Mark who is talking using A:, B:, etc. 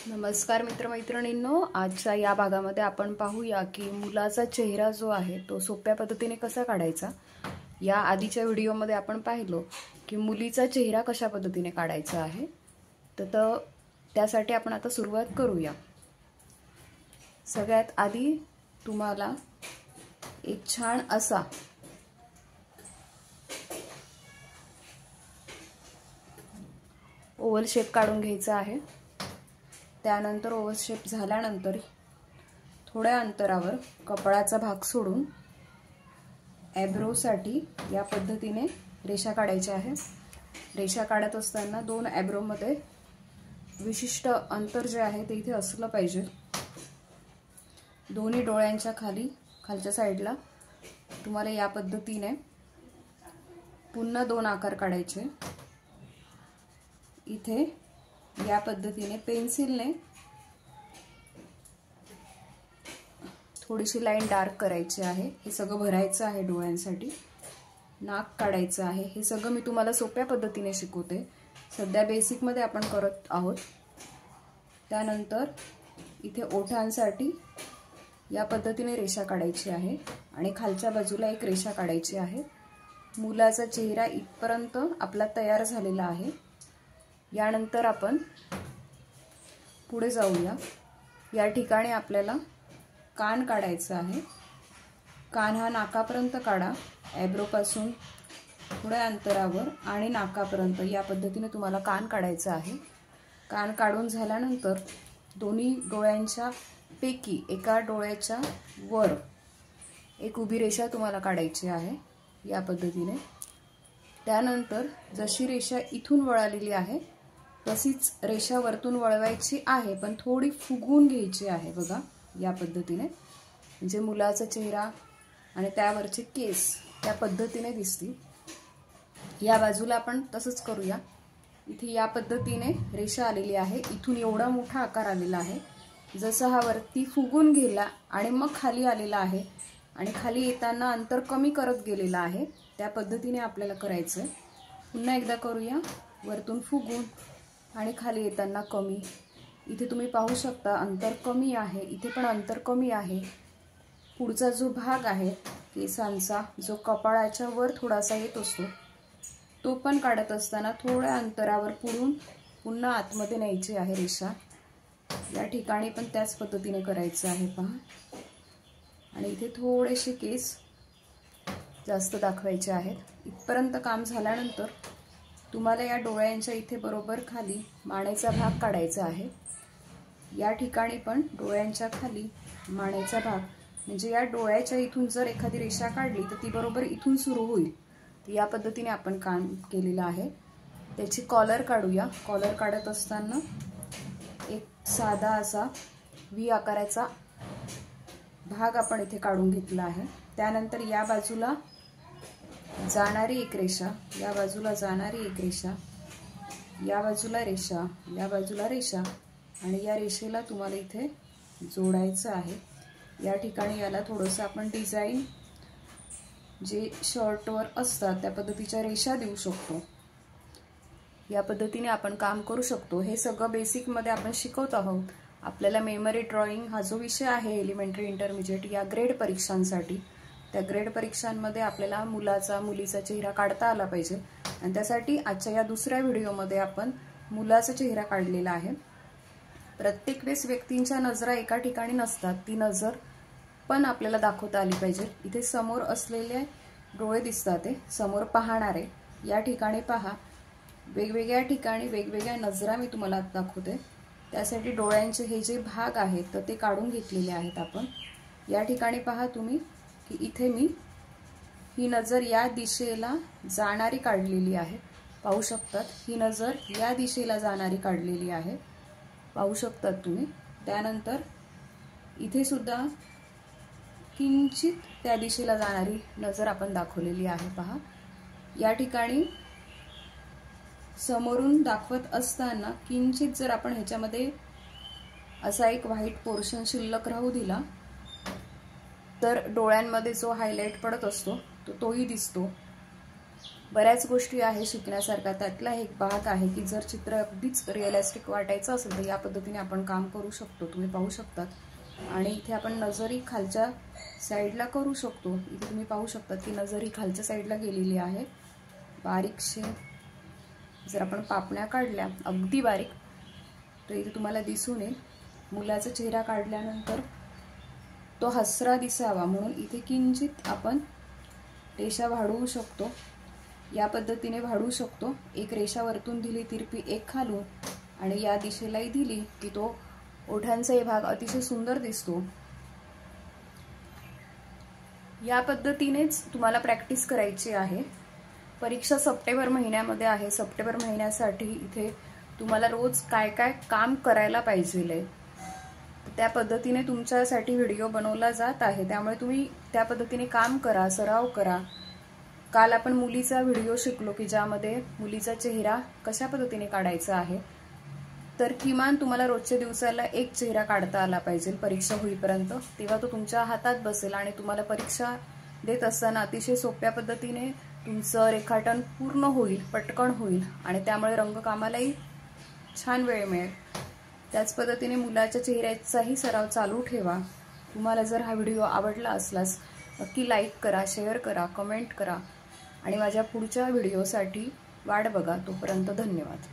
A: नमस्कार मित्रमैत्रिणींनो, आजच्या या भागामध्ये आपण पाहूया की मुलाचा चेहरा जो आहे तो सोप्या पद्धतीने कसा काढायचा। या आधीच्या व्हिडिओमध्ये आपण पाहिलो की मुलीचा चेहरा कशा पद्धतीने काढायचा आहे। तर त्यासाठी आपण आता सुरुवात करूया। सगळ्यात आधी तुम्हाला एक छान असा ओव्हल शेप काढून घ्यायचा आहे। त्यानंतर ओव्हल शेप झाल्यानंतर थोड्या अंतरावर कपाळाचा भाग सोडून आयब्रो साठी या पद्धतीने रेषा काढायची आहे। रेषा काढत असताना दोन आयब्रो मध्ये विशिष्ट अंतर जे आहे ते इथे असलं पाहिजे। दोन्ही डोळ्यांच्या खालच्या साइडला तुम्हाला या पद्धतीने पुन्हा दोन आकार काढायचे। इथे या पद्धतीने पेन्सिलने थोडीशी लाईन डार्क करायची आहे। हे सगळं भरायचं आहे डोळ्यांसाठी। नाक काढायचं आहे। हे सगळं मी तुम्हाला सोप्या पद्धतीने शिकवते। सध्या बेसिक मध्ये आपण करत आहोत। त्यानंतर इथे ओठांसाठी या पद्धतीने रेषा काढायची आहे आणि खालच्या बाजूला एक रेषा काढायची आहे। मुलाचा चेहरा इथपर्यंत आपला तयार झालेला आहे। यानंतर आपण पुढे जाऊया। या ठिकाणी आपल्याला कान काढायचा आहे। कान हा नाकापर्यंत काढा, आयब्रो पासून थोड्या अंतरावर आणि नाकापर्यंत या पद्धतीने तुम्हाला कान काढायचा आहे। कान काढून झाल्यानंतर दोन्ही डोळ्यांच्या पैकी एका डोळ्याच्या वर एक उभी रेषा तुम्हाला काढायची आहे या पद्धतीने। त्यानंतर जशी रेषा इथून वळालेली आहे तशीच रेषा वरतून वळवायची आहे, पण थोडी फुगवून घ्यायची आहे। बघा या पद्धतीने, म्हणजे मुलाचा चेहरा आणि त्यावरचे केस त्या पद्धतीने दिसतील। या बाजूला आपण तसंच करूया। इथे या पद्धतीने रेषा आलेली आहे। इथून एवढा मोठा आकार आलेला आहे। जसं हा वरती फुगून गेला आणि मग खाली आलेला आहे आणि खाली येताना अंतर कमी करत गेलेला आहे, त्या पद्धतीने आपल्याला करायचं। पुन्हा एकदा करूया। वरतून फुगून आणि खाली येताना कमी। इथे तुम्ही पाहू शकता अंतर कमी आहे, इथे पण अंतर कमी आहे। पुढचा जो भाग आहे केसांचा, जो कपाळाच्या वर थोडासा येत असतो, तो पण काढत असताना थोड्या अंतरावर पुढून पुन्हा आतमध्ये न्यायची आहे रेषा। या ठिकाणी पण त्याच पद्धतीने करायचं आहे पहा। आणि इथे थोडेसे केस जास्त दाखवायचे आहेत। इथपर्यंत काम झाल्यानंतर तुम्हाला या डोळ्यांच्या इथे बरोबर खाली मानेचा भाग काढायचा आहे। या ठिकाणी पण डोळ्यांच्या खाली मानेचा भाग, म्हणजे या डोळ्याच्या इथून जर एखादी रेषा काढली तर ती बरोबर इथून सुरू होईल। या पद्धतीने आपण काम केलेलं आहे। त्याची कॉलर काढूया। कॉलर काढत असताना एक साधा असा व्ही आकाराचा भाग आपण इथे काढून घेतला आहे। त्यानंतर या बाजूला जाणारी एक रेषा, या बाजूला जाणारी एक रेषा, या बाजूला रेषा, या बाजूला रेषा आणि या रेषेला तुम्हाला इथे जोडायचं आहे। या ठिकाणी याला थोडंसं आपण डिझाइन जे शर्टवर असतात त्या पद्धतीच्या रेषा देऊ शकतो। या पद्धतीने आपण काम करू शकतो। हे सगळं बेसिक मध्ये आपण शिकवत आहोत। आपल्याला मेमरी ड्रॉइंग हा जो विषय आहे एलिमेंटरी इंटरमिजिएट या ग्रेड परीक्षांसाठी, त्या ग्रेड परीक्षांमध्ये आपल्याला मुलीचा चेहरा काढता आला पाहिजे आणि त्यासाठी आजच्या या दुसऱ्या व्हिडिओमध्ये आपण मुलाचा चेहरा काढलेला आहे। प्रत्येक वेळेस व्यक्तींच्या नजरा एका ठिकाणी नसतात, ती नजर पण आपल्याला दाखवता आली पाहिजे। इथे समोर असलेले डोळे दिसतात, ते समोर पाहणारे। या ठिकाणी पहा, वेगवेगळ्या ठिकाणी वेगवेगळ्या नजरा मी तुम्हाला दाखवते। त्यासाठी डोळ्यांचे हे जे भाग आहेत तर ते काढून घेतलेले आहेत आपण। या ठिकाणी पहा तुम्ही की इथे मी ही नजर या दिशेला जाणारी काढलेली आहे, पाहू शकतात। ही नजर या दिशेला जाणारी काढलेली आहे, पाहू शकतात तुम्ही। त्यानंतर इथे सुद्धा किंचित त्या दिशेला जाणारी नजर आपण दाखवलेली आहे पहा। या ठिकाणी समोरून दाखवत असताना किंचित जर आपण ह्याच्यामध्ये असा एक व्हाईट पोर्शन शिल्लक राहू दिला तर डोळ्यांमध्ये जो हायलाइट पडत असतो तोही दिसतो। बऱ्याच गोष्टी आहे शिकण्यासारख्या. त्यातला एक भाग आहे की जर चित्र अगदीच रिअलिस्टिक वाटायचं असेल तर या पद्धतीने आपण काम करू शकतो. तुम्ही पाहू शकतात. आणि इथे आपण नजरी खालच्या साईडला करू शकतो. इथे तुम्ही पाहू शकता की नजर ही खालच्या साईडला गेलेली आहे. बारीकशे जर आपण पापण्या काढल्या अगदी बारीक तर इथे तुम्हाला दिसून येईल. मुलाचा चेहरा काढल्यानंतर तो हसरा दिसावा म्हणून इथे किंचित आपण रेषा वाढवू शकतो. या पद्धतीने वाढवू शकतो. एक रेषा वरतून दिली तिरपी, एक खालून, आणि या दिशेलाही दिली की तो ओठांचा हे भाग अतिशय सुंदर दिसतो. या पद्धतीनेच तुम्हाला प्रॅक्टिस करायची आहे. परीक्षा सप्टेंबर महिन्यामध्ये आहे. सप्टेंबर महिन्यासाठी इथे तुम्हाला रोज काय काय काम करायला पाहिजे त्या पद्धतीने तुमच्यासाठी व्हिडिओ बनवला जात आहे. त्यामुळे तुम्ही त्या पद्धतीने काम करा, सराव करा. काल आपण मुलीचा व्हिडिओ शिकलो की ज्यामध्ये मुलीचा चेहरा कशा पद्धतीने काढायचा आहे. तर किमान तुम्हाला रोजच्या दिवसाला एक चेहरा काढता आला पाहिजे परीक्षा होईपर्यंत. तेव्हा तो तुमच्या हातात बसेल आणि तुम्हाला परीक्षा देत असताना अतिशय सोप्या पद्धतीने तुमचं रेखाटन पूर्ण होईल, पटकन होईल आणि त्यामुळे रंगकामालाही छान वेळ मिळेल. त्याच पद्धतीने मुलाच्या चेहऱ्याचाही सराव चालू ठेवा. तुम्हाला जर हा व्हिडिओ आवडला असल्यास नक्की लाईक करा, शेअर करा, कमेंट करा आणि माझ्या पुढच्या व्हिडिओसाठी वाट बघा. तोपर्यंत धन्यवाद.